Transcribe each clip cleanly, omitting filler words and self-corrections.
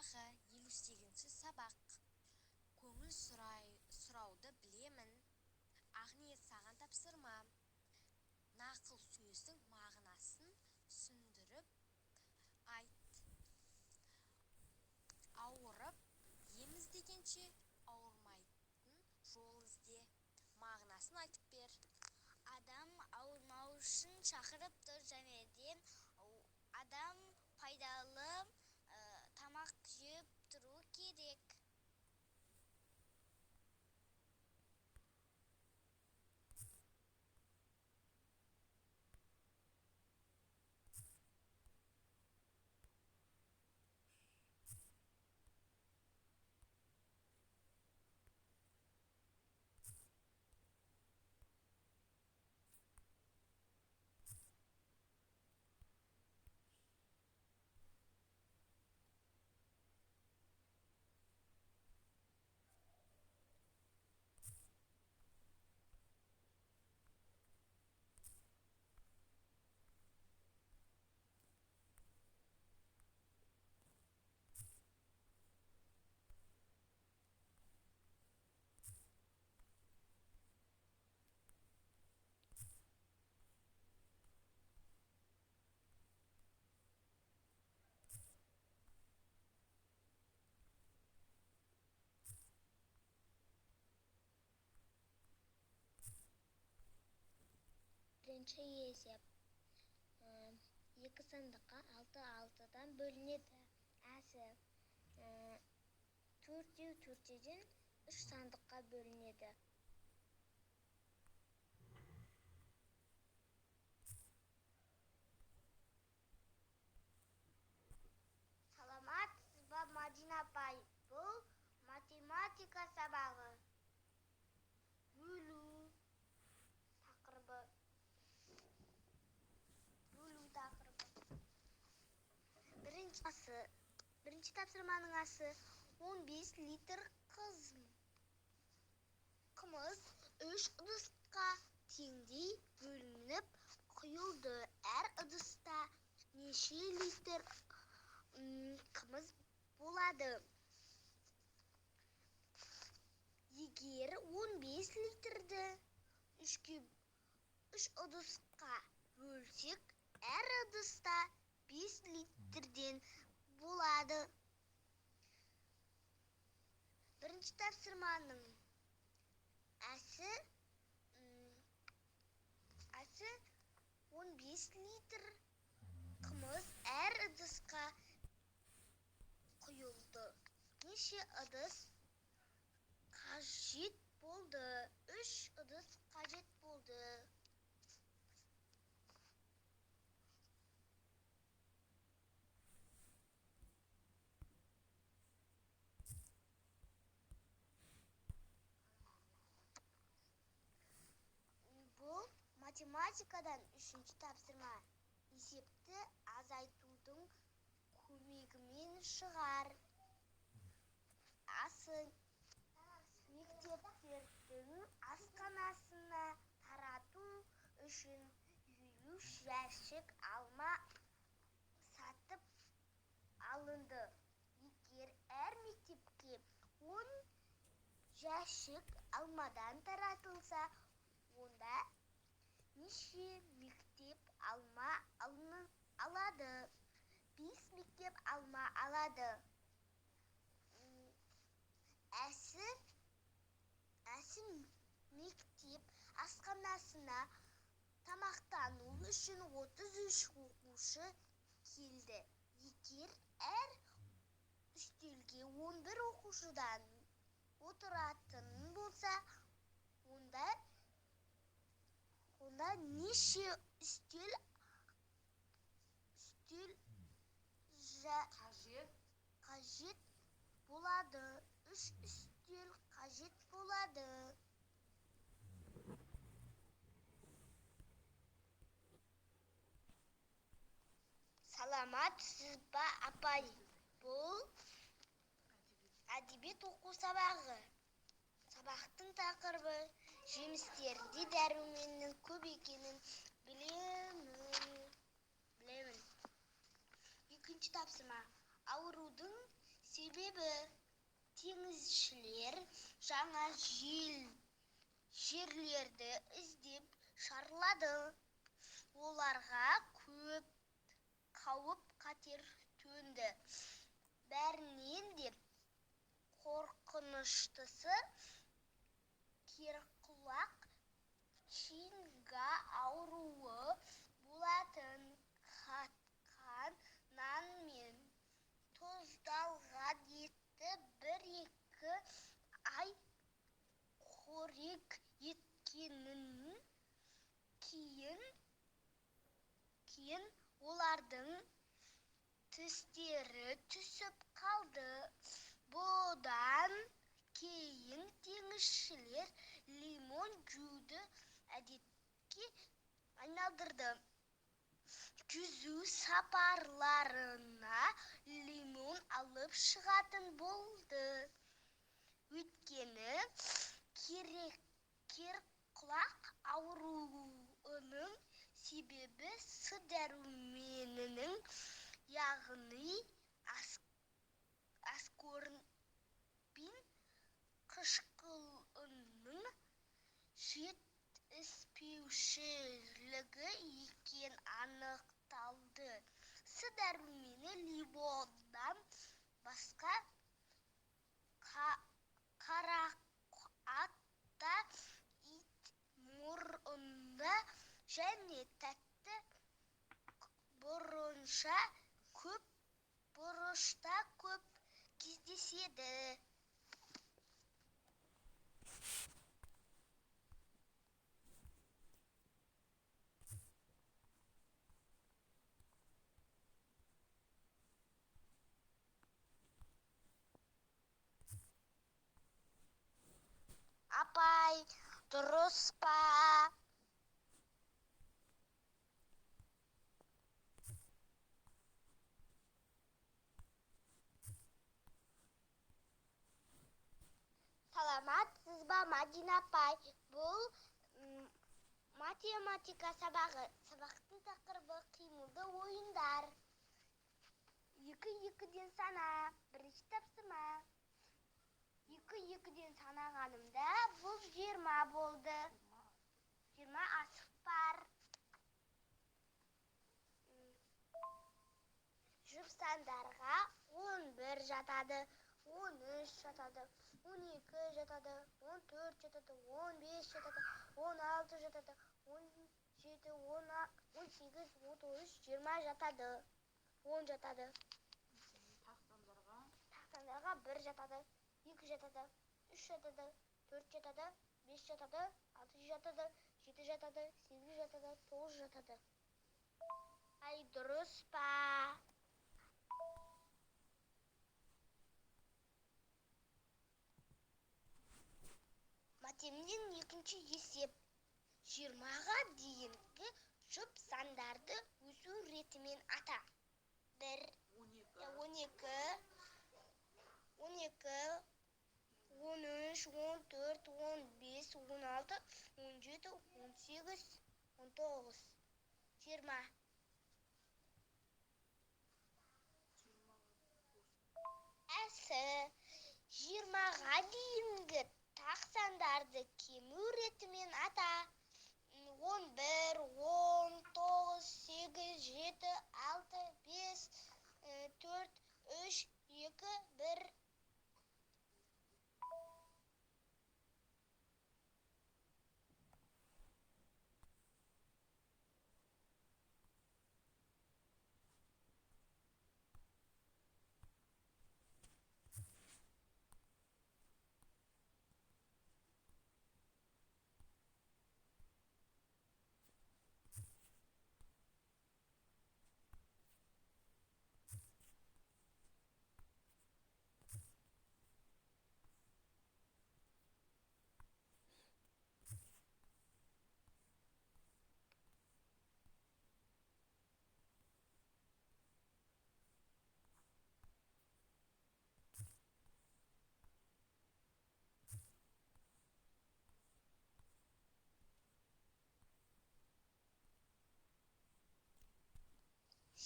сабағы 58-ші сабақ. Көңіл сұрауды білемін. Ақниет саған тапсырма. Нақыл сөздің мағынасын түсіндіріп айт. Ауырып ем іздегенше ауырмайтын жол ізде. Мағынасын айтып бер. Адам ауырмау үшін шақырып тұр, және де адам пайдалы тамақ жеп тұру керек. Бірінші есеп. 2 сандыққа 6 6-дан бөлінеді. Әсі 4-4-ден 3 сандыққа бөлінеді. Саламатсыз ба, Мадина апай? Бұл математика сабағы. Бөлу тақырыбы. Бірінші тапсырманың асы 15 литр қымыз 3 ыдысқа теңдей бөлініп құйылды. Әр ыдыста неше литр қымыз болады? Егер 15 литрді 3 ыдысқа бөлсек, әр ыдыста 5 литрден болады. Бірінші тапсырманың әсі 15 литр қымыз әр ыдысқа құйылды. Неше ыдыс қажет болды? 3 ыдыс қажет болды. Бұл математикадан 3-ші тапсырма. Есепті азайтудың көмегімен шығар. Асы мектептердің асханасына тарату үшін 50 жәшік алма сатып алынды. Егер әр мектепке 10 жәшік алмадан таратылса, онда неше мектеп алма алады? 5 мектеп алма алады. Әсі мектеп асханасына тамақтану үшін 33 оқушы келді. Егер әр үстелге 11 оқушыдан отыратын болса, онда неше үстел қажет болады? 3 үстел қажет болады. Саламатсыз ба, апай? Бұл әдебиет оқу сабағы. Сабақтың тақырыбы жемістерде дәруменнің көп екенін білемін. Екінші тапсырма. Аурудың Себебі теңізшілер жаңа жерлерді іздеп шарылады. Оларға көп қауіп-қатер төнді. Бәрінен де қорқыныштысы керқұлақ чинга ауруы болатын. Қатқан нан мен тұздалған етті 1-2 ай қорек еткеннен кейін олардың тістері түсіп қалды. Бұдан кейін теңізшілер лимон жеуді әдетке айналдырды. Жүзу сапарларына лимон алып шығатын болды. Өйткені керқұлақ ауруының себебі С дәруменінің, яғни аскорбин қышқылының жетіспеушілігі екені анықталды. С дәрумені лимоннан басқа қарақатта, ит мұрында және тәтті бұрышта көп кездеседі. Апай, дұрыс па? Саламатсыз ба, Мадина апай? Бұл математика сабағы. Сабақтың тақырыбы қимылды ойындар. 2-2-ден сана. Бірінші тапсырма. 2-2-ден санағанымда бұл 20 болды. 20 асық бар. Жұп сандарға 11 жатады, 13 жатады, 12 жатады, 14 жатады, 15 жатады, 16 жатады, 17, 18, 19, 20 жатады, 10 жатады. Тақсандарға 1 жатады, 2 жатады, 3 жатады, 4 жатады, 5 жатады, 6 жатады, 7 жатады, 8 жатады, 9 жатады. Ай, дұрыс па? Матемнен екінші есеп. 20-ға дейінгі жұп сандарды өсу ретімен ата. 1, 12, 13, 14, 15, 16, 17, 18, 19, 20. Әсі 20-ға дейінгі тақсандарды кему ретімен ата. 11, 10, 9, 8, 7, 6, 5, 4, 3, 2, 1.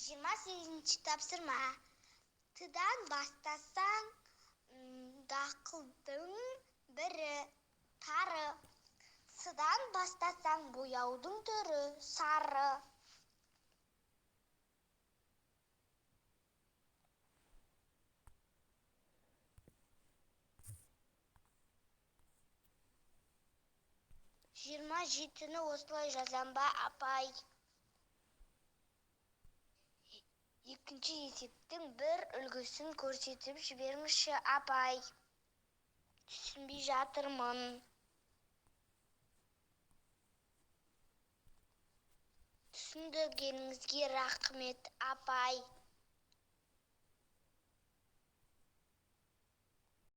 Жиырма сегізінші тапсырма. Тыдан бастасаң, дақылдың бірі тары. Сыдан бастасаң, бояудың түрі сары. Жиырма жетіні осылай жазам ба, апай? Екінші есептің бір үлгісін көрсетіп жіберіңізші, апай. Түсінбей жатырмын. Түсіндіргеніңізге рахмет, апай.